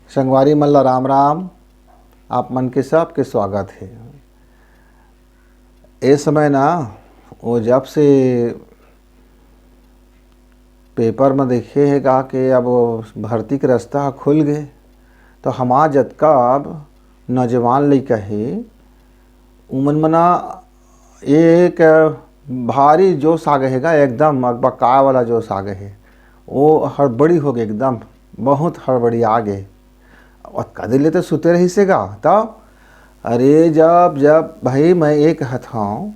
संगवारी मल्ला राम राम। आप मन के सबके स्वागत है। ये समय ना वो जब से पेपर में देखे है का कि अब भर्ती के रास्ता खुल गए तो हमार जतका अब नौजवान लइका है उमन मना एक भारी जोश आ गए है, एकदम अकबका वाला जोश आ गए है। वो हड़बड़ी हो गए, एकदम बहुत हड़बड़ी आ गए। और कदले तो सुते रही सेगा तब अरे जब जब भाई मैं एक हथाऊँ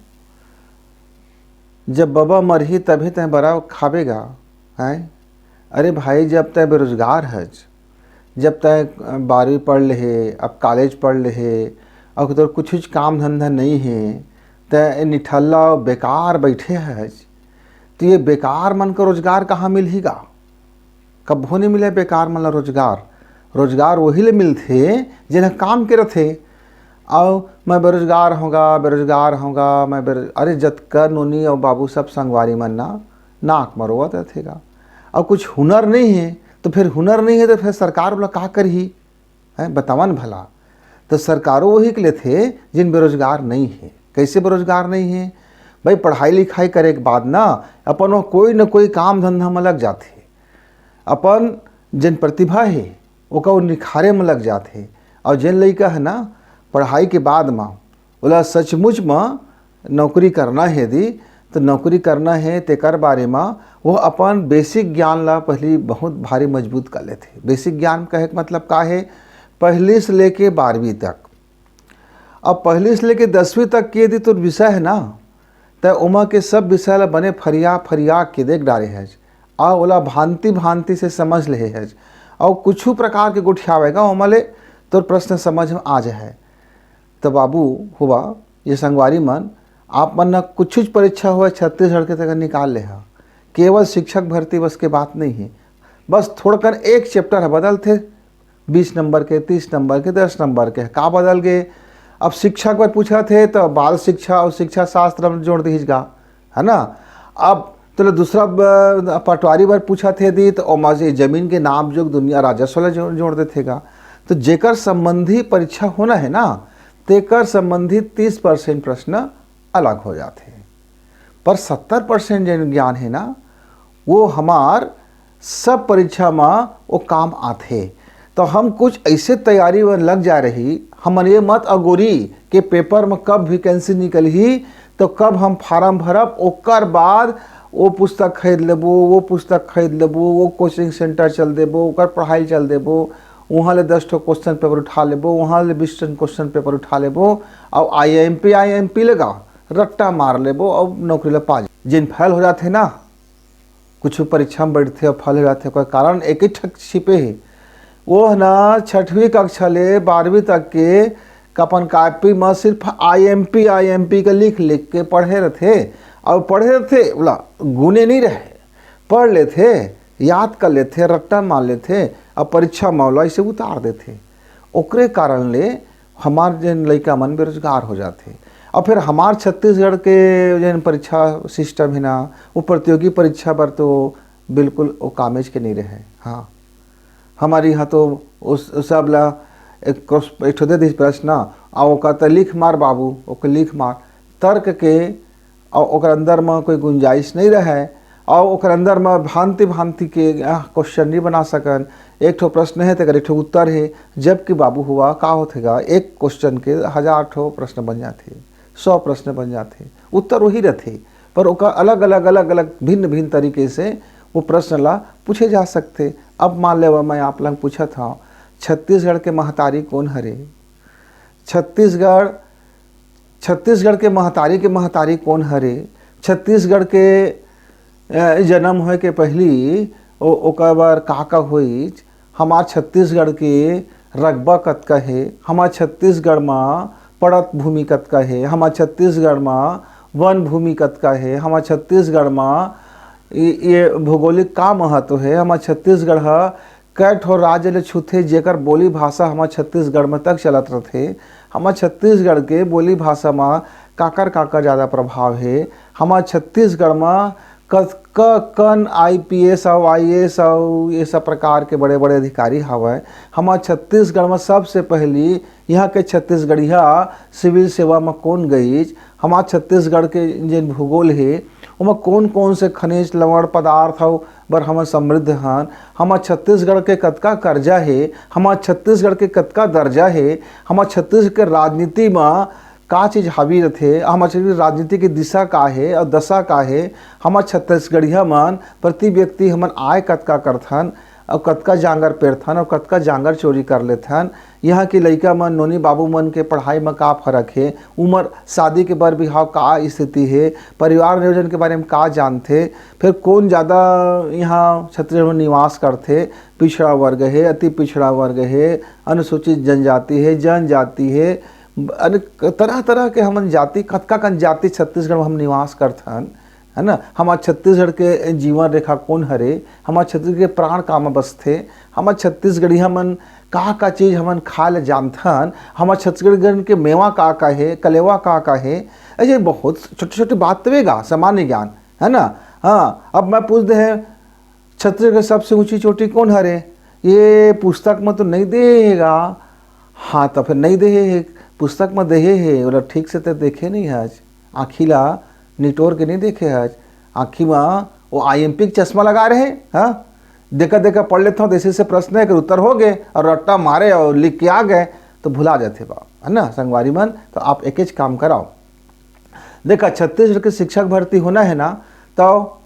जब बाबा मरही तभी तय बड़ा खावेगा हैं। अरे भाई जब तय बेरोजगार है, जब तय 12वीं पढ़ ले, अब कॉलेज पढ़ ले, अब तो कुछ काम धंधा नहीं है, तय निठल्ला बेकार बैठे है। तो ये बेकार मन का रोजगार कहाँ मिलेगा? कब नहीं मिले बेकार मन ला रोजगार। रोजगार वही ले मिलते जिन्हें काम के रथे। और मैं बेरोजगार होगा मैं अरे जतकर नोनी और बाबू सब संगवारी मन ना नाक मरोवत रहेगा। और कुछ हुनर नहीं है तो फिर सरकार वाला का करही है बतावन भला। तो सरकारों वही के लिए थे जिन बेरोजगार नहीं है। कैसे बेरोजगार नहीं है भाई? पढ़ाई लिखाई करे के बाद ना अपन कोई न कोई काम धंधा में लग जाते, अपन जिन प्रतिभा है वो निखारे में लग जाते। और जिन लड़का है ना पढ़ाई के बाद में बोला सचमुच में नौकरी करना है यदि तो नौकरी करना है तेकर बारे में वो अपन बेसिक ज्ञान ला पहली बहुत भारी मजबूत कर लेते। बेसिक ज्ञान कहे का मतलब का है? पहली से लेके 12वीं तक। अब पहली से लेके 10वीं तक के यदि तो विषय है ना तो उमा के सब विषय ला बने फरिया के देख डाले है और ओला भांति से समझ ले है। और कुछ प्रकार के गुठियावेगा ओमले तो प्रश्न समझ में आ जाए। तो बाबू हुआ ये संगवारी मन आप मन न कुछ परीक्षा हुआ छत्तीसगढ़ के तक निकाल ले हा। केवल शिक्षक भर्ती बस के बात नहीं है, बस थोड़कर एक चैप्टर है बदल थे 20 नंबर के 30 नंबर के 10 नंबर के का बदल गए। अब शिक्षक पर पूछा थे तो बाल शिक्षा और शिक्षा शास्त्र में जोड़ दीजिएगा है ना। अब तो दूसरा पटवारी बार पूछा थे दी तो माजे जमीन के नाम जो दुनिया राजस्व जोड़ देगा। तो जेकर संबंधी परीक्षा होना है ना तेकर संबंधित 30% प्रश्न अलग हो जाते हैं, पर 70% जो ज्ञान है ना वो हमार सब परीक्षा में वो काम आते। तो हम कुछ ऐसे तैयारी में लग जा रही, हम ये मत अगोरी के पेपर में कब वैकेंसी निकल ही तो कब हम फार्म भरब, ओकर बाद वो पुस्तक खरीद लेबो, वो कोचिंग सेंटर चल देबो, ओकर पढ़ाई चल देबो, वहाँ ले 10 क्वेश्चन पेपर उठा लेबो, वहाँ ले 20 क्वेश्चन पेपर उठा लेबो और IIMP लगा रट्टा मार लेबो और नौकरी ले पा। जिन फेल हो जाते ना कुछ परीक्षा में बैठते और फेल हो जाते कोई कारण एक ही ठक छिपे है। वो ना 6वीं कक्षा ले 12वीं तक के अपन कापी में सिर्फ IIMP का लिख के पढ़े रहते और बोला गुने नहीं रहे, पढ़ लेते, याद कर लेते, रट्टा मार लेते और परीक्षा मौला से उतार देते। ओकरे कारण ले हमार जन लड़का मन बेरोजगार हो जाते। और फिर हमार छत्तीसगढ़ के जन परीक्षा सिस्टम है ना वो प्रतियोगी परीक्षा पर तो बिल्कुल वो कामेज के नहीं रहे। हाँ हमारे यहाँ तो उस सब ला एक दे दी प्रश्न और वो कहता लिख मार बाबू, ओके लिख मार तर्क के और ओकर अंदर में कोई गुंजाइश नहीं रहे और ओकर अंदर में भांति के क्वेश्चन नहीं बना सकन। एक ठो प्रश्न है तो एक ठो उत्तर है, जबकि बाबू हुआ का होतेगा एक क्वेश्चन के 1000 ठो प्रश्न बन जाते, 100 प्रश्न बन जाते, उत्तर वही रहते पर ओका अलग अलग भिन्न तरीके से वो प्रश्न ला पूछे जा सकते। अब मान ले मैं आप लोग पूछा था छत्तीसगढ़ के महतारी कौन हरे? छत्तीसगढ़ के महतारी कौन हरे? छत्तीसगढ़ के जन्म होए के पहली ओकर बार का होई? हमार छत्तीसगढ़ के रकबा कतका है? हमार छत्तीसगढ़ में पड़त भूमि कतका है? हमार छत्तीसगढ़ में वन भूमि कतका है? हमार छत्तीसगढ़ में ये भौगोलिक का महत्व है? हमार छत्तीसगढ़ कै ठो राज्य ले छूथे जेकर बोली भाषा हमार छत्तीसगढ़ में तक चलत रहते। हमार छत्तीसगढ़ के बोली भाषा में काकर ज़्यादा प्रभाव है? हमार छत्तीसगढ़ में कन IPS और IAS और ये सब प्रकार के बड़े बड़े अधिकारी हवा। हमार छत्तीसगढ़ में सबसे पहली यहाँ के छत्तीसगढ़िया सिविल सेवा में कौन गई। हमार छत्तीसगढ़ के जिन भूगोल है उनमें कौन कौन से खनिज लवण पदार्थ हो बर हम समृद्ध हन। हमार छत्तीसगढ़ के कतका कर्जा है, हमार छत्तीसगढ़ के कतका दर्जा है, हमार छत्तीसगढ़ के राजनीति में का चीज़ हावी रथे, हमार छत्तीसगढ़ राजनीति की दिशा का है और दशा का है। हमार छत्तीसगढ़िया मन प्रति व्यक्ति हमन आय कतका करथन और कतका जांगर पेरथन और कतका जांगर चोरी कर लेथन। यहाँ के लइका मन नोनी बाबू मन के पढ़ाई में का फर्क है, उम्र शादी के बर बिहाव का स्थिति है, परिवार नियोजन के बारे में का जानते, फिर कौन ज़्यादा यहाँ छत्तीसगढ़ में निवास करते, पिछड़ा वर्ग है, अति पिछड़ा वर्ग है, अनुसूचित जनजाति है, जनजाति है, तरह तरह के हमन जाति कतका कन जाति छत्तीसगढ़ में हम निवास करथन, है ना। हमार छत्तीसगढ़ के जीवन रेखा कौन हरे, हमार छत्तीसगढ़ के प्राण का में बसथे, हमार छत्तीसगढ़िया मन का चीज़ हमन खा ले जानथन, हमार छत्तीसगढ़ के मेवा का है, कलेवा का है। ऐसे बहुत छोटी छोटी बात तवेगा सामान्य ज्ञान, है ना। हाँ, अब मैं पूछ दे है छत्तीसगढ़ की सबसे ऊंची चोटी कौन हरे, ये पुस्तक में तो नहीं देगा। हाँ तो फिर नहीं दे, पुस्तक में दे है बोला ठीक से तो देखे नहीं आज, आँखीला निटोर के नहीं देखे आज, आँखी में वो IMP चश्मा लगा रहे। हाँ, देखा देखा पढ़ लेता हूँ, जैसे से प्रश्न है कि उत्तर हो गए और रट्टा मारे और लिख के आ गए तो भुला जाते बा, है ना संगवारी मन। तो आप एक काम कराओ, देखा छत्तीसगढ़ के शिक्षक भर्ती होना है ना, तो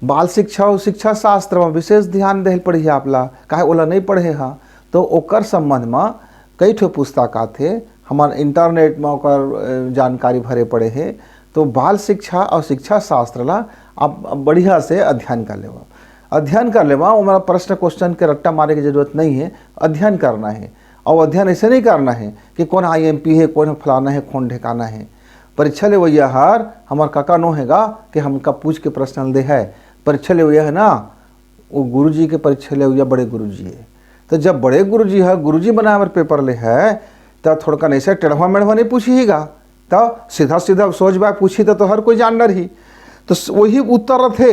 बाल शिक्षा और शिक्षा शास्त्र में विशेष ध्यान दे पड़ी आपला, काहे ओला नहीं पढ़े हाँ। तो ओकर संबंध में कई ठो पुस्तक आते, हमारे इंटरनेट में ओकर जानकारी भरे पड़े है। तो बाल शिक्षा और शिक्षा शास्त्र ला आप बढ़िया से अध्ययन कर लेवा, अध्ययन कर लेवा। हमारा प्रश्न क्वेश्चन के रट्टा मारे की जरूरत नहीं है, अध्ययन करना है। और अध्ययन ऐसे नहीं करना है कि कौन IMP है, कौन फलाना है, कौन ठिकाना है। परीक्षा ले वही हार हमार काका नो हैगा कि हमका पूछ के प्रश्न दे है। परीक्षा ले वही है ना, वो गुरुजी के परीक्षा ले हुआ बड़े गुरुजी है। तो जब बड़े गुरुजी है, गुरुजी बना पेपर ले है, तो थोड़ा ऐसे टेढ़वा मेढ़वा नहीं पूछिएगा, तो सीधा सीधा सोच बा पूछी तो हर कोई जान रही, तो वही उत्तर रथे।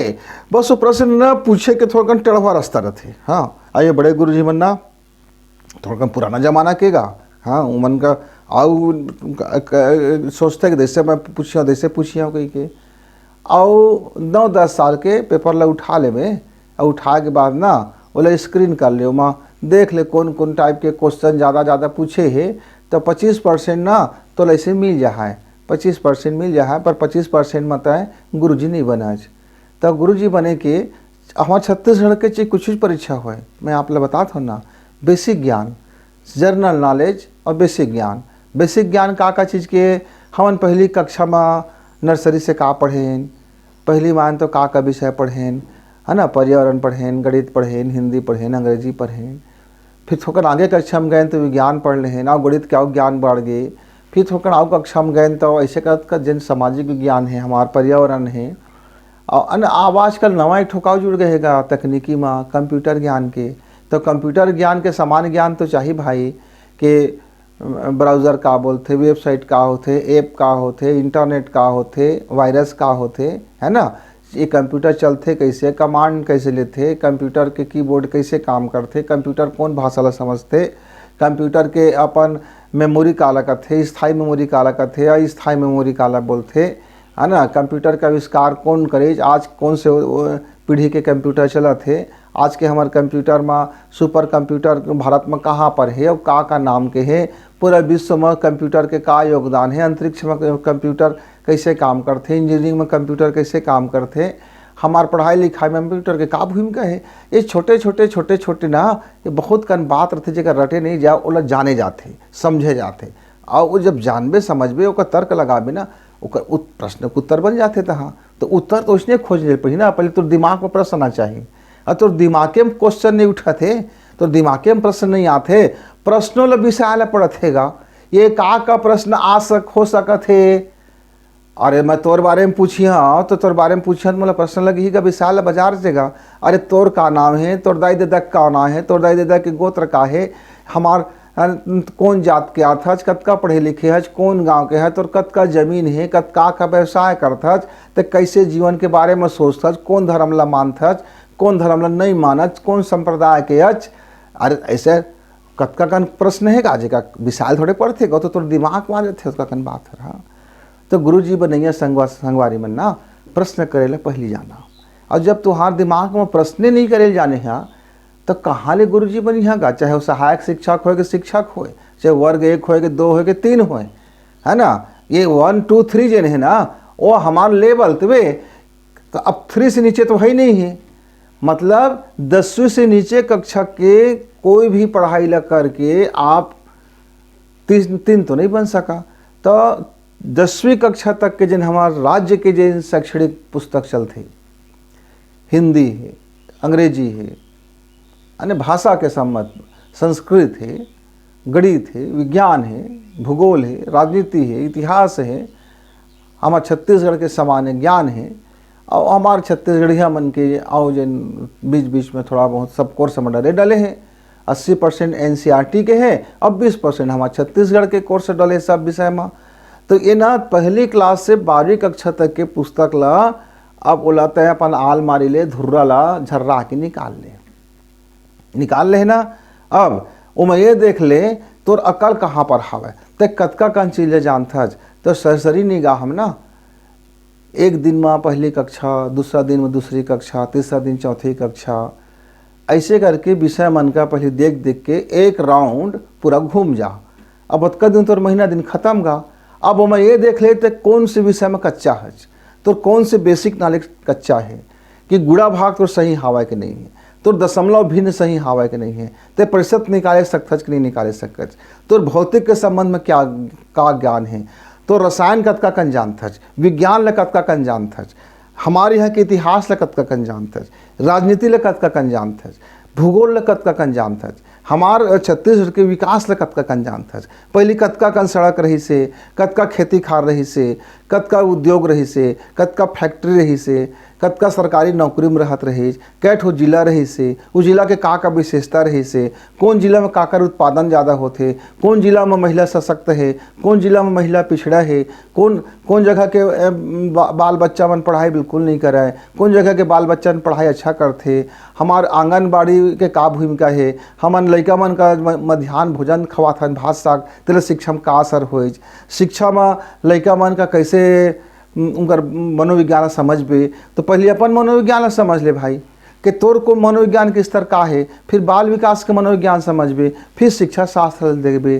बस वो प्रश्न न पूछे के थोड़ा टेढ़वा रास्ता रथे। हाँ, आइए बड़े गुरुजी बनना थोड़ा पुराना जमाना केगा। हाँ, उमन का आउ सोचते कि जैसे मैं पूछिया जैसे पूछिया कही के, और 9-10 साल के पेपर ला उठा ले में, और उठा के बाद ना बोले स्क्रीन कर ले, वहाँ देख ले कौन कौन टाइप के क्वेश्चन ज़्यादा पूछे है। तो 25% ना तो ऐसे मिल जा है, 25% मिल जा है, पर 25% मत है गुरुजी नहीं बना। तो गुरुजी बने के हमारे छत्तीसगढ़ के चीज कुछ परीक्षा हुआ है, मैं आप लोग बता हूँ ना। बेसिक ज्ञान, जनरल नॉलेज और बेसिक ज्ञान। बेसिक ज्ञान का चीज़ के हमन पहली कक्षा में नर्सरी से का पढ़ें, पहली मान तो का विषय पढ़ें, है ना, पर्यावरण पढ़ें, गणित पढ़ें, हिंदी पढ़ें, अंग्रेजी पढ़ें। फिर थोड़ा आगे कक्षा में गए तो विज्ञान पढ़ लें, ना गणित क्या ज्ञान बढ़ गए। फिर थोड़ा आगे कक्षा में गए तो ऐसे का जिन सामाजिक विज्ञान है, हमारा पर्यावरण है। और अब आजकल नवा एक ठोकाव जुड़ गएगा तकनीकी में, कंप्यूटर ज्ञान के। तो कंप्यूटर ज्ञान के सामान्य ज्ञान तो चाहिए भाई कि ब्राउज़र का बोलते, वेबसाइट का होते, ऐप का होते, इंटरनेट का होते, वायरस का होते, है ना। ये कंप्यूटर चलते कैसे, कमांड कैसे लेते, कंप्यूटर के कीबोर्ड कैसे काम करते, कंप्यूटर कौन भाषा ला समझते, कंप्यूटर के अपन मेमोरी काला करते, स्थायी मेमोरी काला करते, अस्थायी मेमोरी काला बोलते, है ना। कंप्यूटर का आविष्कार कौन करे, आज कौन से पीढ़ी के कंप्यूटर चला थे, आज के हमारे कंप्यूटर में सुपर कंप्यूटर भारत में कहाँ पर है और का नाम के है, पूरा विश्व में कंप्यूटर के का योगदान है, अंतरिक्ष में कंप्यूटर कैसे काम करते, इंजीनियरिंग में कंप्यूटर कैसे काम करते, हमार पढ़ाई लिखाई में कंप्यूटर के का भूमिका है। ये छोटे छोटे ना, ये बहुत कन बात रहते जगह रटे नहीं जाओ, ओला जाने जाते, समझे जाते। और वो जब जानबे समझबे ओका तर्क लगाबे ना, ओकर प्रश्न के उत्तर बन जाते। तहाँ तो उत्तर तो उसने खोजने पड़ी ना, पहले तो दिमाग में प्रश्न आना चाहिए। और तो दिमाग में क्वेश्चन नहीं उठाते, तो दिमाग में प्रश्न नहीं आते, प्रश्नों ल विषय ला पड़थेगा। ये का प्रश्न हो सकत है। अरे मैं तोर बारे में पूछिया तो तोर बारे में पूछिया तो मतलब प्रश्न लगी का विशाल बाजार देगा। अरे तोर का नाम है, तोर दाई दादा का नाम है, तोर दाई दादा के गोत्र का है, हमार कौन जात के आत हज, कतका पढ़े लिखे हज, कौन गांव के हज, और कतका जमीन है, कतका का व्यवसाय करत हज, तो कैसे जीवन के बारे में सोचत हज, कौन धर्म ला मानत हज, कौन धर्म ला नहीं मानत, कौन संप्रदाय के हज। अरे ऐसे कतका कन प्रश्न है का जेका विशाल थोड़े पढ़ते गो तो तोर दिमाग में आ जाते उसका कन बात है। हाँ, तो गुरु जी बनैया संगवारी मन ना प्रश्न करेला पहली जाना, और जब तुम्हार दिमाग में प्रश्न नहीं करे जाने हैं तो कहाँ ले गुरु जी बनिया गा, चाहे वो सहायक शिक्षक हो कि शिक्षक हो, चाहे वर्ग 1 हो कि 2 हो कि 3 हो, है ना। ये 1 2 3 जन है ना वो हमारे लेवल तबे, तो अब 3 से नीचे तो है ही नहीं है। मतलब 10वीं से नीचे कक्षा के कोई भी पढ़ाई ला करके आप 3 तो नहीं बन सका। तो 10वीं कक्षा तक के जिन हमारे राज्य के जिन शैक्षणिक पुस्तक चलते, हिंदी है, अंग्रेजी है, अन्य भाषा के सम्मत, संस्कृत है, गणित है, विज्ञान है, भूगोल है, राजनीति है, इतिहास है, हमारे छत्तीसगढ़ के सामान्य ज्ञान है, और हमारे छत्तीसगढ़िया मन के आओ जिन बीच बीच में थोड़ा बहुत सब कोर्स में डले हैं। 80% NCERT के हैं, अब 20% हमारे छत्तीसगढ़ के कोर्स डले सब विषय में। तो ये ना पहली क्लास से 12वीं कक्षा तक के पुस्तक ला अब बोलाते हैं अपन आलमारी ले धुर्रा ला झर्रा के निकाल ले ना। अब वो ये देख ले तोर अकल कहाँ पर हवे, ते कतका कन चीज़ें जानता तो सरसरी निगाह हम ना एक दिन में पहली कक्षा, दूसरा दिन में दूसरी कक्षा, तीसरा दिन चौथी कक्षा, ऐसे करके विषय मन का पहले देख देख के एक राउंड पूरा घूम जा। अब अतका दिन तोर महीना दिन खत्म गा। अब मैं ये देख ले तो कौन से विषय में कच्चा है, तो कौन से बेसिक नॉलेज कच्चा है, कि गुड़ा भाग तो सही हवा के नहीं है, तो दशमलव भिन्न सही हवा के नहीं है, तो प्रतिशत निकाले सकत कि नहीं निकाले सकत, तो भौतिक के संबंध में क्या का ज्ञान है, तो रसायन कतका कन जानत हज, विज्ञान ल कतका कन जानत हज, हमारे यहाँ के इतिहास ल कतका कन जानत हज, राजनीति ल कतका कन जानत हज, भूगोल ल कतका कन जानत हज, हमार छत्तीसगढ़ के विकास ल कतका कन जानत हज। पहली कतका कन सड़क रही से, कतका खेती खार रही से, कतका उद्योग रही से, कतका फैक्ट्री रही से, कतका सरकारी नौकरी में रहत रही, कै ठो जिला रही से, उस जिला के का विशेषता रही से, कौन जिला में काकर उत्पादन ज़्यादा होते, कौन जिला में महिला सशक्त है, कौन जिला में महिला पिछड़ा है, कौन जगह के बाल बच्चा मन पढ़ाई बिल्कुल नहीं कराए, कौन जगह के बाल बच्चा पढ़ाई अच्छा करते, हमार आंगनबाड़ी के का भूमिका है, हमन लड़का मन का मध्याह्न भोजन खवात हन भात साग, तेरे शिक्षा में का असर हो, शिक्षा में लड़का मन का कैसे उनकर मनोविज्ञान समझ बे, तो पहले अपन मनोविज्ञान समझ ले भाई कि तोर को मनोविज्ञान के स्तर का है, फिर बाल विकास के मनोविज्ञान समझ बे, फिर शिक्षा शास्त्र देबे।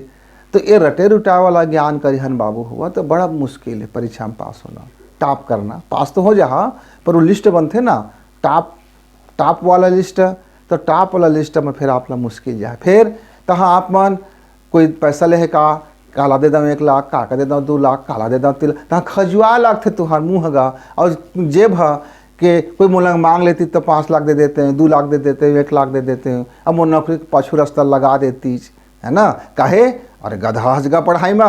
तो ये रटे रुटा वाला ज्ञान करिहन बाबू हुआ तो बड़ा मुश्किल है परीक्षा में पास होना, टॉप करना। पास तो हो जा पर वो लिस्ट बनते ना टॉप वाला लिस्ट, तो टॉप वाला लिस्ट में फिर आप ला मुश्किल जाए। फिर तहाँ आप मन कोई पैसा ले का काला दे दम 1 लाख, काका दे दम 2 लाख, काला दे दम 3 लाख, तहाँ खजुआ लाख थे तुहार मुँह गा, और जेब है कि कोई मोला मांग लेती तो 5 लाख दे देते हैं, 2 लाख दे देते हैं, 1 लाख दे देते हैं। अब वो नौकरी पाछू रास्ता लगा देती है ना, काहे अरे गधा हजगा पढ़ाई में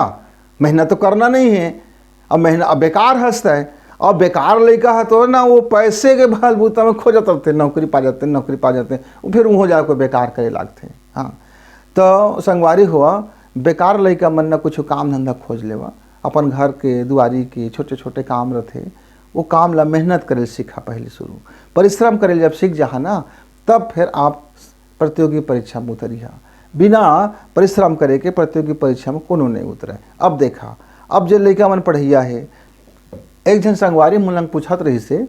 मेहनत तो करना नहीं है, अब मेहनत अब बेकार हंसता है, और बेकार लड़का है तो ना वो पैसे के बलबूता में खो जाते थे, नौकरी पा जाते हैं, फिर वो हो जाए कोई बेकार करे लागते। हाँ, तो संगवारी हुआ बेकार लड़का मन न कुछ काम धंधा खोज लेवा, अपन घर के दुआरी के छोटे छोटे काम रहते वो काम ला मेहनत करे सीखा, पहले शुरू परिश्रम करे, जब सीख जा ना तब फिर आप प्रतियोगी परीक्षा में उतरिया। बिना परिश्रम करे के प्रतियोगी परीक्षा में कोनो नहीं उतरे। अब देखा, अब जो लड़का मन पढ़ैया है, एक जन संगवारी मुलंग पूछत रही से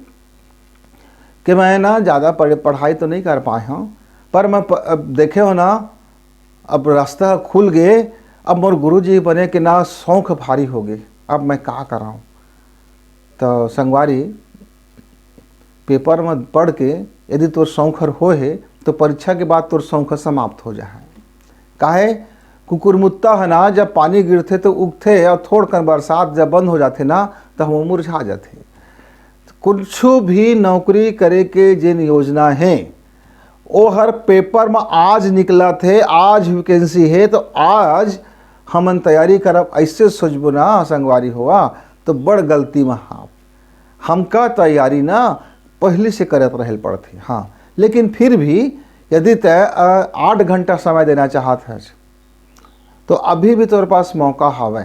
कि मैं ना ज़्यादा पढ़ाई तो नहीं कर पाए हूँ, पर मैं देखे हो ना अब रास्ता खुल गए, अब मोर गुरुजी बने कि ना शौक भारी हो गए, अब मैं का कराऊँ। तो संगवारी पेपर में पढ़ के यदि तोर शौखर हो है तो परीक्षा के बाद तोर शौख समाप्त हो जाए। काहे कुकुरमुत्ता है ना, जब पानी गिरते तो उगते, और थोड़ कर बरसात जब बंद हो जाते ना तो हम मुरझा जाते। कुछ भी नौकरी करे के जिन योजना है वो हर पेपर में आज निकला थे, आज वैकेंसी है तो आज हमन तैयारी करब, ऐसे सोचबो ना संगवारी हुआ तो बड़ गलती में। हाँ, हमका तैयारी ना पहले से करत रहल पड़ती। हाँ, लेकिन फिर भी यदि तय 8 घंटा समय देना चाहत है तो अभी भी तोरे पास मौका हवे।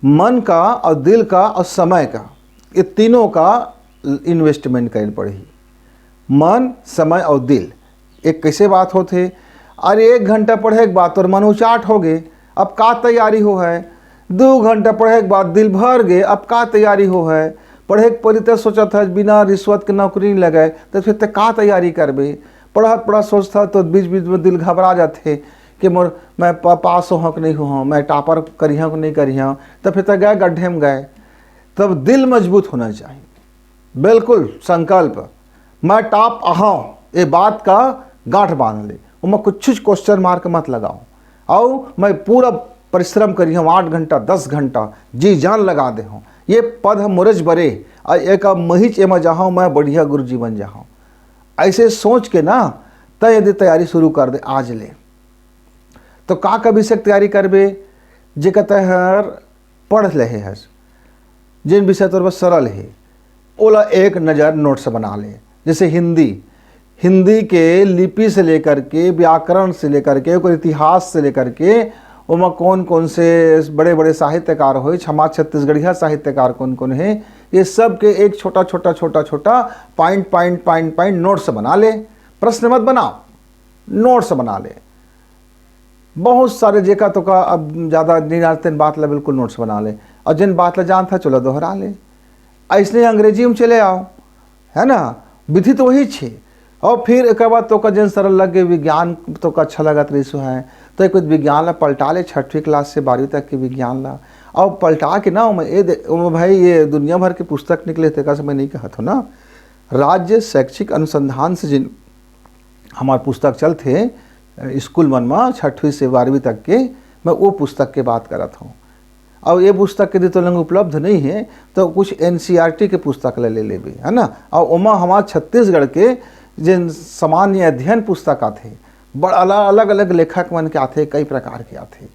मन का और दिल का और समय का, ये तीनों का इन्वेस्टमेंट करे पड़ी। मन, समय और दिल, एक कैसे बात होते। अरे 1 घंटा पढ़े के बाद तोर मन उचाट हो गए, अब का तैयारी हो है। 2 घंटा पढ़े के बाद दिल भर गए, अब का तैयारी हो है। पढ़े के पहले तो सोचत है बिना रिश्वत के नौकरी नहीं लगे, तो फिर का तैयारी करबे। पढ़ा सोचता तो बीच बीच में दिल घबरा जाते कि मैं पास हो कि नहीं हो, मैं टॉपर करिया कि नहीं करिया, तो फिर तो गए गड्ढे में गए। तब दिल मजबूत होना चाहिए, बिल्कुल संकल्प मैं टॉप आऊँ, ये बात का गांठ बांध ले। मैं कुछ क्वेश्चन मार्क मत लगाऊँ, और मैं पूरा परिश्रम करी हूँ 8 घंटा 10 घंटा जी जान लगा दे हूँ। ये पद हम मुरज बरे और एक महिच एम जाऊँ, मैं बढ़िया गुरुजी बन जाऊँ। ऐसे सोच के ना तय यदि तैयारी शुरू कर दे आज ले, तो का कभी से तैयारी करबे। जे कहते हर पढ़ ले है, जिन विषय तौर पर सरल है ओला एक नज़र नोट्स बना ले। जैसे हिंदी के लिपि से लेकर के, व्याकरण से लेकर के, ओकर इतिहास से लेकर के, उमा कौन कौन से बड़े बड़े साहित्यकार हो, हमारे छत्तीसगढ़िया साहित्यकार कौन कौन है, ये सब के एक छोटा छोटा पॉइंट नोट्स बना ले। प्रश्न मत बनाओ, नोट्स बना ले। बहुत सारे जेका तो का अब ज़्यादा नहीं जानते बात ला, बिल्कुल नोट्स बना ले। और जिन बात ला जानता चलो दोहरा ले। ऐसने अंग्रेजी में चले आओ, है ना, विधि तो वही छे। और फिर एक बाद तो का जिन सरल लगे विज्ञान तो का अच्छा लगा रिसो है, तो एक विज्ञान ला पलटा ले, 6वीं क्लास से 12वीं तक के विज्ञान ला, और पलटा के ना भाई ये दुनिया भर के पुस्तक निकले थे, का समय नहीं कहा था ना। राज्य शैक्षिक अनुसंधान से जिन हमारे पुस्तक चलते स्कूल मन में 6वीं से 12वीं तक के, मैं वो पुस्तक के बात करत हूँ। और ये पुस्तक के तो लंग उपलब्ध नहीं है, तो कुछ NCERT के पुस्तक ले लेबे, है ना। और उमा हमारे छत्तीसगढ़ के जिन सामान्य अध्ययन पुस्तक आते, बड़ा अलग अलग लेखक मन के आते, कई प्रकार के आते।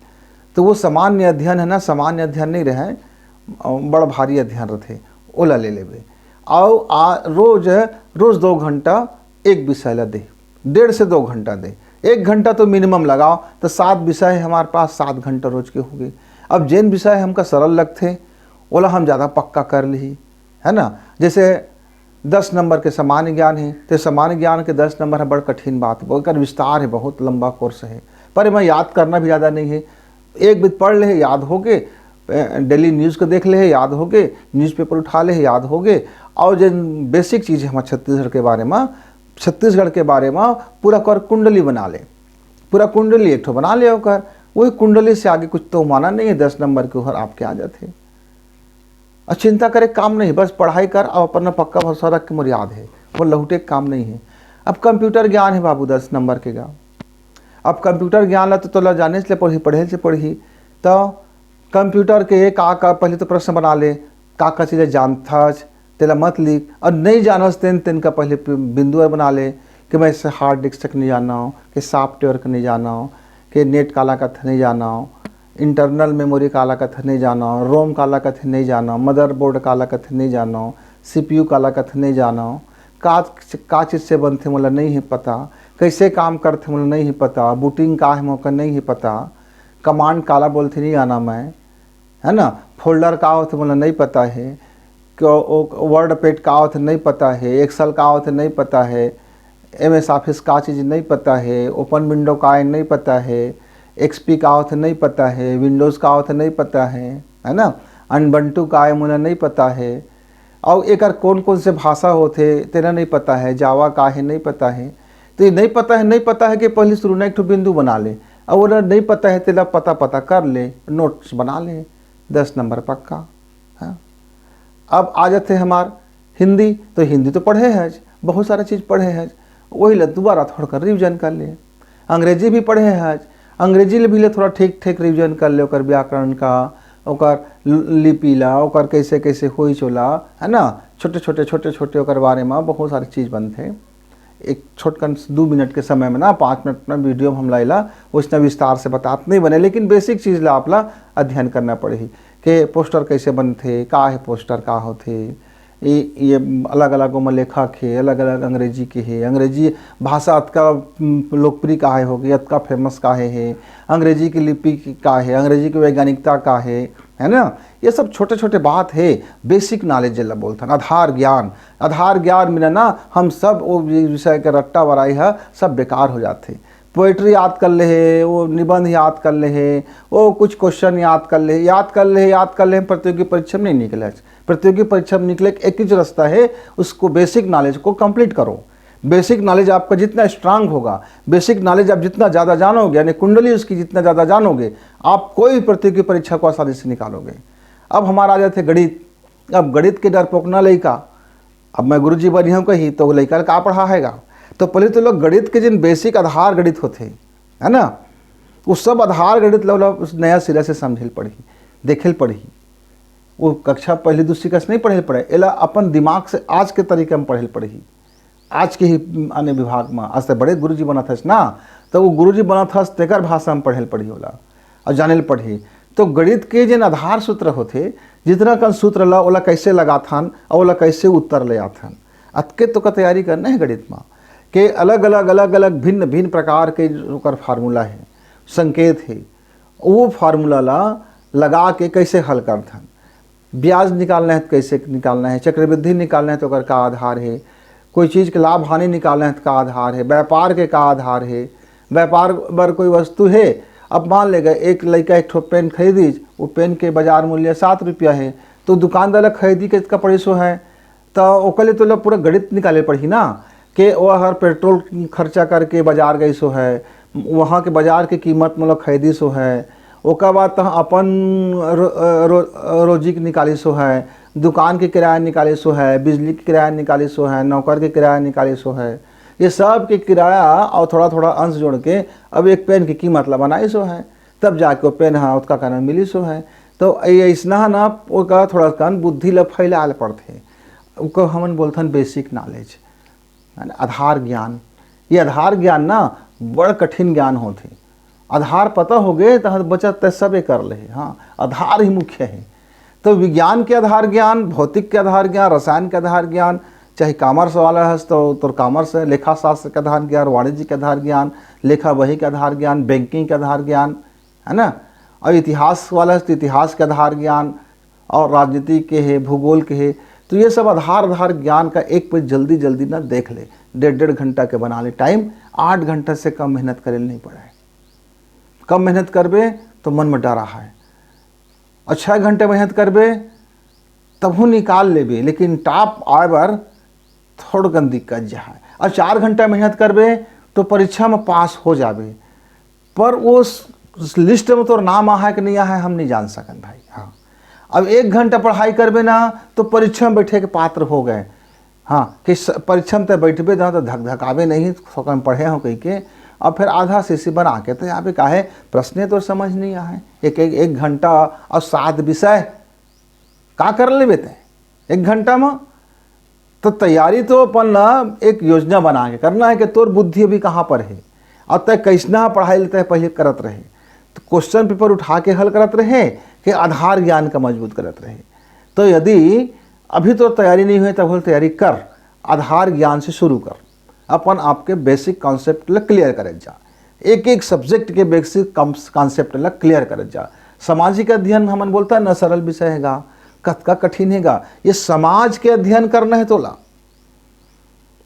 तो वो सामान्य अध्ययन है ना, सामान्य अध्ययन नहीं रहे, बड़ा भारी अध्ययन रहते, ओला ले लेबे। और रोज 2 घंटा एक विषय ला दे, 1.5 से 2 घंटा दे, 1 घंटा तो मिनिमम लगाओ, तो 7 विषय हमारे पास 7 घंटा रोज के हो गए। अब जिन विषय हमका सरल लगते ओला हम ज़्यादा पक्का कर ली, है ना। जैसे 10 नंबर के सामान्य ज्ञान है, तो सामान्य ज्ञान के 10 नंबर है, बड़ा कठिन बात है, बहुत विस्तार है, बहुत लंबा कोर्स है, पर मैं याद करना भी ज़्यादा नहीं है। एक बित पढ़ ले याद हो गए, डेली न्यूज़ को देख ले याद हो गए, न्यूज़पेपर उठा ले याद हो गए। और जिन बेसिक चीज़ है हमारे छत्तीसगढ़ के बारे में पूरा कर कुंडली बना ले, पूरा कुंडली एक ठो बना ले होकर, वही कुंडली से आगे कुछ तो माना नहीं है। 10 नंबर के ऊपर आपके आ जाते, और चिंता करे काम नहीं, बस पढ़ाई कर और अपना पक्का भरोसा रख के मोर याद है, वो लहुटे काम नहीं है। अब कंप्यूटर ज्ञान है बाबू 10 नंबर के गा। अब कंप्यूटर ज्ञान ला तो तोला जाने से पढ़े से पढ़ी, तो कंप्यूटर के का पहले तो प्रश्न बना ले, का चीज़ें जानता तेला मत लिख, और नहीं जानस तेन का पहले बिंदु बना ले कि मैं इससे हार्ड डिस्क तक नहीं जाना हो, कि सॉफ्टवेयर का नहीं जाना हो, कि नेट काला का नहीं जाना हो, इंटरनल मेमोरी काला कथ नहीं जाना हो, रोम काला कथ नहीं जाना हो, मदरबोर्ड काला कथ नहीं जाना हो, CPU काला कथ नहीं जाना हो, का चीज़ से बनते मुझे नहीं है पता, कैसे काम करते मुझे नहीं है पता, बूटिंग का है मौका नहीं है पता, कमांड काला बोलते नहीं आना मैं, है ना, फोल्डर का होते मुझे नहीं पता है, वर्ड पैड का होते नहीं पता है, एक्सेल का होते नहीं पता है, MS ऑफिस का चीज़ नहीं पता है, ओपन विंडो का नहीं पता है, XP का होते नहीं पता है, विंडोज़ का होते नहीं पता है ना, अनबंटू का है मुझे नहीं पता है, और एक कौन कौन से भाषा होते तेरा नहीं पता है, जावा का है नहीं पता है। तो ये नहीं पता है कि पहले शुरू में एक बिंदु बना ले, और वो नहीं पता है तेरा पता कर ले, नोट्स बना ले, 10 नंबर पक्का। हाँ, अब आ जाते हमार हिंदी, तो हिंदी तो पढ़े है, बहुत सारा चीज़ पढ़े है, वही ले दोबारा थोड़ा कर रिविजन कर ले। अंग्रेजी भी पढ़े है, अंग्रेजी भी ले थोड़ा ठीक रिविजन कर ले, ओकर व्याकरण का, ओकर लिपि ला, ओकर कैसे कैसे होई चोला, है ना, छोटे ओकर बारे में बहुत सारी चीज़ बनते। एक छोटकन 2 मिनट के समय में ना 5 मिनट में वीडियो में हम लाइला उसने विस्तार से बताते नहीं बने, लेकिन बेसिक चीज़ ला आपला अध्ययन करना पड़े कि पोस्टर कैसे बनते, का है पोस्टर का होते, ये अलग अलग ओमा लेखक है, अलग अलग अंग्रेजी के है, अंग्रेजी भाषा अतका लोकप्रिय काहे हो गई, अतका फेमस काहे है, अंग्रेजी की लिपि का है, अंग्रेजी की वैज्ञानिकता का है ना। ये सब छोटे छोटे बात है, बेसिक नॉलेज जिला बोलते हैं। आधार ज्ञान मिला ना हम सब वो विषय के रट्टा बराई है सब बेकार हो जाते। पोइट्री याद कर ले, वो निबंध याद कर ले, वो कुछ क्वेश्चन याद कर ले, प्रतियोगी परीक्षा में नहीं निकले। प्रतियोगी परीक्षा में निकले एक ही रास्ता है, उसको बेसिक नॉलेज को कंप्लीट करो। बेसिक नॉलेज आपका जितना स्ट्रांग होगा, बेसिक नॉलेज आप जितना ज़्यादा जानोगे, यानी कुंडली उसकी जितना ज़्यादा जानोगे, आप कोई प्रतियोगी परीक्षा को आसानी से निकालोगे। अब हमारा आ जाते गणित। अब गणित के डरपोक ना लड़का, अब मैं गुरुजी बनी हूँ कहीं तो लड़का का पढ़ा हैगा। तो पहले तो लोग गणित के जिन बेसिक आधार गणित होते है ना, वो सब आधार गणित लोग नया सिरे से समझल पढ़ी, देखल पढ़ी। वो कक्षा पहली दूसरी कस नहीं पढ़े एला अपन दिमाग से आज के तरीके में पढ़े पढ़ी। आज के ही अन्य विभाग में आज तक बड़े गुरुजी बना था ना, तो वो गुरुजी बना था तेकर भाषा में पढ़े पढ़ी होला और जाने पढ़ी। तो गणित के जिन आधार सूत्र होते, जितना कन सूत्र ला ओला कैसे लगाथन और ओला कैसे उत्तर ले आथन, अतके तो का तैयारी करना है गणित में के अलग अलग भिन्न भिन्न प्रकार के ओकर फार्मूला है, संकेत है। वो फार्मूला ला लगा के कैसे हल करथन, ब्याज निकालना है तो कैसे निकालना है, चक्रवृद्धि निकालना है तो ओकर का आधार है, कोई चीज़ के लाभ हानि निकालना है तो का आधार है, व्यापार के का आधार है, व्यापार बर कोई वस्तु है। अब मान लेगा एक लड़का एक ठो पेन खरीदी, वो पेन के बाजार मूल्य 7 रुपया है, तो दुकानदार खरीदी के इसका पड़ी सो है, तो ओकर लिए तो पूरा गणित निकाले पड़ी ना कि वह हर पेट्रोल खर्चा करके बाजार गई सो है, वहाँ के बाजार की कीमत मतलब खरीदी सो है, ओकर बाद तो अपन रोजी के निकाली सो है, दुकान के किराया निकाली सो है, बिजली के किराया निकाली सो है, नौकर के किराया निकाली सो है। ये सब के किराया और थोड़ा थोड़ा अंश जोड़ के अब एक पेन की कीमत ला बनाई सो है, तब जाके वो पेन हाँ उसका कारण मिली सो है। तो ऐसा ना उसका थोड़ा कन बुद्धि ला फैलाल पड़ते, उसको हम बोलते हैं बेसिक नॉलेज, आधार ज्ञान। ये आधार ज्ञान ना बड़ कठिन ज्ञान होते, आधार पता हो गए तो बचत तय सबे कर ले। हाँ, आधार ही मुख्य है। तो विज्ञान के आधार ज्ञान, भौतिक के आधार ज्ञान, रसायन के आधार ज्ञान, चाहे कॉमर्स वाला है तो कॉमर्स है, लेखा शास्त्र के आधार ज्ञान, वाणिज्य के आधार ज्ञान, लेखा वही के आधार ज्ञान, बैंकिंग के आधार ज्ञान, है ना। और इतिहास वाला है तो इतिहास के आधार ज्ञान, और राजनीति के है, भूगोल के है। तो ये सब आधार ज्ञान का एक पेज जल्दी ना देख ले, 1.5 घंटा के बना ले टाइम, 8 घंटा से कम मेहनत करे नहीं पड़े। कम मेहनत करबे तो मन में डरा है, और 6 घंटे मेहनत करबे तबू निकाल लेबे, लेकिन टॉप आए बार थोड़ गन दिक्कत जाए। और 4 घंटा मेहनत करबे तो परीक्षा में पास हो जाबे, पर उस लिस्ट में तो नाम आ है कि नहीं आ है हम नहीं जान सकन भाई। हाँ, अब 1 घंटा पढ़ाई करबे ना तो परीक्षा में बैठे के पात्र हो गए। हाँ, कि परीक्षा में तो बैठबे ना तो धक नहीं, थोड़ा पढ़े हो कहीं के, और फिर आधा सीसी बना के तो यहाँ पे काहे प्रश्न तो समझ नहीं आए। एक घंटा और 7 विषय का कर लेबे ते 1 घंटा में। तो तैयारी तो अपन ना एक योजना बना के करना है कि तोर बुद्धि अभी कहाँ पर है, और तय कैसना पढ़ाई लेते है पहले करत रहे, तो क्वेश्चन पेपर उठा के हल करत रहे कि आधार ज्ञान का मजबूत करत रहे। तो यदि अभी तो तैयारी नहीं हुई तब तैयारी कर, आधार ज्ञान से शुरू कर, अपन आपके बेसिक कॉन्सेप्ट ला क्लियर करे जा, एक सब्जेक्ट के बेसिक कॉन्सेप्ट ला क्लियर करे जा। सामाजिक अध्ययन हमन बोलता है न सरल विषय हैगा, कतका कठिन हैगा, ये समाज के अध्ययन करना है तोला।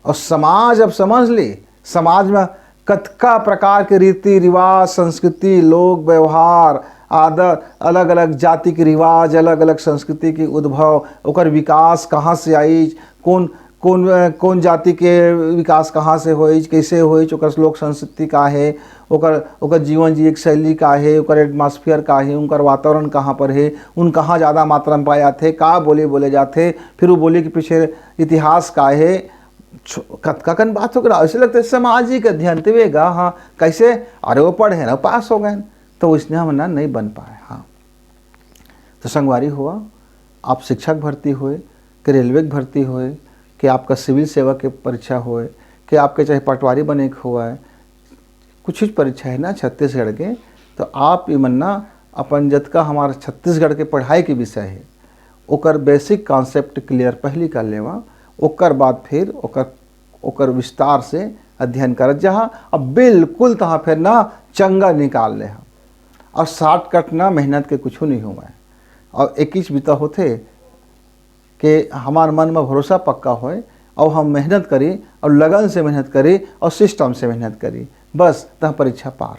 और समाज अब समझ ले, समाज में कतका प्रकार के रीति रिवाज, संस्कृति, लोक व्यवहार, आदत, अलग अलग जाति के रिवाज, अलग अलग संस्कृति के उद्भव, ओकर विकास कहाँ से आई, कौन जाति के विकास कहाँ से होई, कैसे होई, ओकर लोक संस्कृति का है, ओकर जीवन जी एक शैली का है, ओकर एटमॉस्फेयर का है, उनकर वातावरण कहाँ पर है, उन कहाँ ज़्यादा मात्रा में पाए जाते, का बोले जाते, फिर वो बोले के पीछे इतिहास का है, कतका कन बात हो गया। ऐसे लगता है सामाजिक अध्ययन तेगा। हाँ, कैसे, अरे वो पढ़े ना पास हो गए, तो इसने हम ना नहीं बन पाए। हाँ, तो संगवारी हुआ, आप शिक्षक भर्ती हुए कि रेलवे की भर्ती हुए कि आपका सिविल सेवा के परीक्षा होए कि आपके चाहे पटवारी बने के हुआ है, कुछ परीक्षा है ना छत्तीसगढ़ के, तो आप ये मन्ना अपन जतका हमारा छत्तीसगढ़ के पढ़ाई के विषय है ओकर बेसिक कॉन्सेप्ट क्लियर पहली कर लेवा, ओकर बाद फिर ओकर विस्तार से अध्ययन करत जहाँ अब बिल्कुल तहाँ फिर ना चंगा निकाल ले। और शॉर्टकट ना मेहनत के कुछ नहीं हुआ है। और एक चीज बीता होते कि हमार मन में भरोसा पक्का होए और हम मेहनत करी और लगन से मेहनत करी और सिस्टम से मेहनत करी, बस तह परीक्षा पार।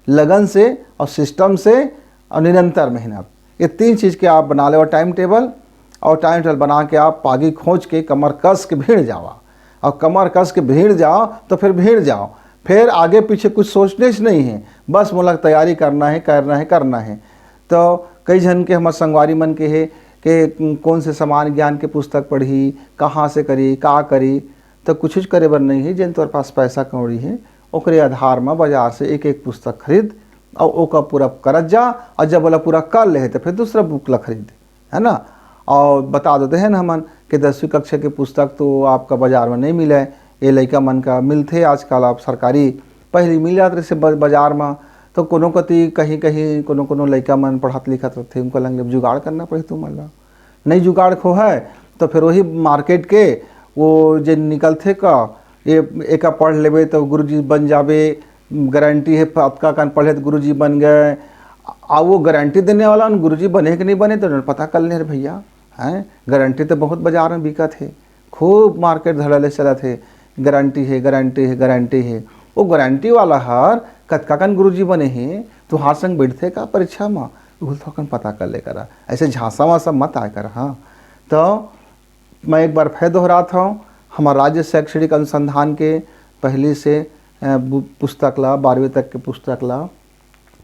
लगन से और सिस्टम से और निरंतर मेहनत, ये तीन चीज़ के आप बना ले। और टाइम टेबल बना के आप पागी खोज के कमर कस के भीड़ जावा, और कमर कस के भीड़ जाओ तो फिर भीड़ जाओ, फिर आगे पीछे कुछ सोचने से नहीं है, बस मोला तैयारी करना है। तो कई जन के हमारे संगवारी मन के है कि कौन से समान ज्ञान के पुस्तक पढ़ी, कहाँ से करी, का करी, तो कुछ करे बर नहीं है। जिन तोर पास पैसा कौड़ी है ओकरे आधार में बाजार से एक एक पुस्तक खरीद और ओका पूरा करत जा, और जब बोला पूरा कर ले तो फिर दूसरा बुक ला खरीद, है ना। और बता देते हैं ना हमन कि 10वीं कक्षा के पुस्तक तो आपका बाजार में नहीं मिले, ये लड़का मन का मिलते आजकल। आप सरकारी पहले मिल जाते से बाजार में, तो कोनो कति कहीं कोनो लड़का मन पढ़त लिखत रहते, उनको लगे जुगाड़ करना पड़े। तुम ला नहीं जुगाड़ खो है तो फिर वही मार्केट के वो जो निकलते का ये एक पढ़ लेवे तो गुरुजी बन जावे, गारंटी है आपका कान पढ़े तो गुरुजी बन गए। वो गारंटी देने वाला गुरुजी बने कि नहीं बने तो पता कर ले भैया, हैं। गारंटी तो बहुत बाजार में बिका थे, खूब मार्केट धड़ल्ले चला थे, गारंटी है। वो गारंटी वाला हर कतका कन गुरुजी बने हैं तो हार संग बैठते का परीक्षा में, भूल तो कन पता कर ले करा, ऐसे झांसा वासा मत आए कर। हाँ, तो मैं एक बार फिर दोहराता हूँ, हमारा राज्य शैक्षणिक अनुसंधान के पहले से पुस्तक ला 12वीं तक के पुस्तक ला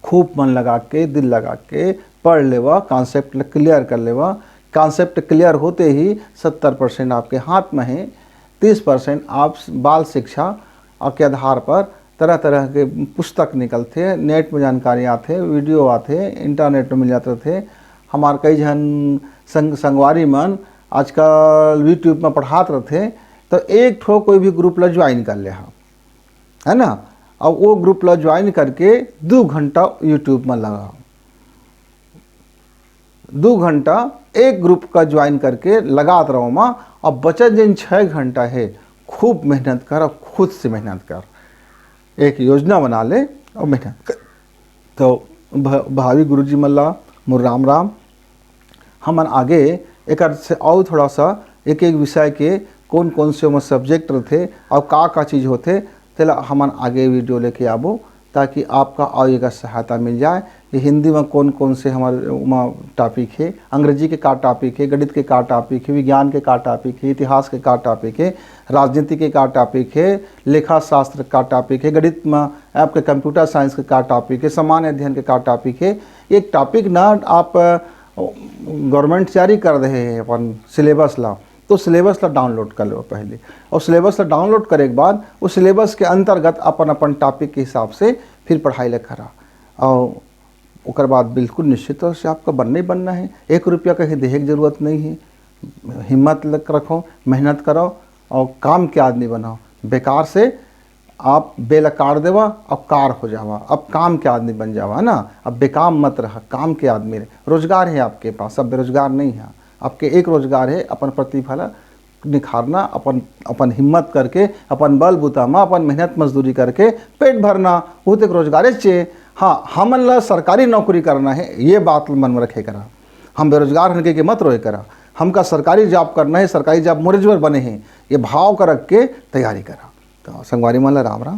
खूब मन लगा के दिल लगा के पढ़ लेवा, कॉन्सेप्ट क्लियर कर लेवा। कॉन्सेप्ट क्लियर होते ही 70% आपके हाथ में है, 30% आप बाल शिक्षा के आधार पर तरह तरह के पुस्तक निकलते हैं, नेट में जानकारी आते, वीडियो आते, इंटरनेट में मिल जाते थे। हमारे कई जन संगवारी मन आजकल यूट्यूब में पढ़ाते रहते, तो एक ठो कोई भी ग्रुप ला ज्वाइन कर ले, है ना। और वो ग्रुप ला ज्वाइन करके 2 घंटा यूट्यूब में लगा, 2 घंटा एक ग्रुप का ज्वाइन करके लगात रहो माँ। अब बचत जिन 6 घंटा है खूब मेहनत कर और खुद से मेहनत कर, एक योजना बना ले और मेहनत कर। तो भावी गुरुजी मल्ला मुर राम राम। हम आगे एक से और थोड़ा सा एक विषय के कौन से हम सब्जेक्ट रहते और का चीज़ होते तेला हम आगे वीडियो लेके आबो, ताकि आपका और एक सहायता मिल जाए। ये हिंदी में कौन से हमारे टॉपिक है, अंग्रेजी के का टॉपिक है, गणित के का टॉपिक है, विज्ञान के का टॉपिक है, इतिहास के का टॉपिक है, राजनीति के का टॉपिक है, लेखा शास्त्र का टॉपिक है, गणित में आपके कंप्यूटर साइंस के का टॉपिक है, सामान्य अध्ययन के का टॉपिक है। एक टॉपिक ना आप गवर्नमेंट जारी कर रहे हैं अपन सिलेबस ला, तो सिलेबस ला डाउनलोड कर लो पहले, और सिलेबस ला डाउनलोड करे के बाद उस सिलेबस के अंतर्गत अपन टॉपिक के हिसाब से फिर पढ़ाई लिखा रहा। और उसके बाद बिल्कुल निश्चित तौर से आपका बनना है। 1 रुपया कहीं देहे की जरूरत नहीं है, हिम्मत रखो, मेहनत करो और काम के आदमी बनाओ। बेकार से आप बेल काट देवा अब कार हो जावा, अब काम के आदमी बन जावा, है ना। अब बेकाम मत रहा, काम के आदमी रहे। रोजगार है आपके पास, अब बेरोजगार नहीं है। आपके एक रोजगार है, अपन प्रतिभा निखारना, अपन हिम्मत करके, अपन बल बुतामा, अपन मेहनत मजदूरी करके पेट भरना, वो तो एक रोजगार चाहिए। हाँ, हमन ला सरकारी नौकरी करना है, ये बात मन में रखे करा। हम बेरोजगार होने के मत रोए करा, हमका सरकारी जॉब करना है, सरकारी जॉब मोरेजवर बने हैं, ये भाव कर रख के तैयारी करा। तो संगवारी मन ला राम राम।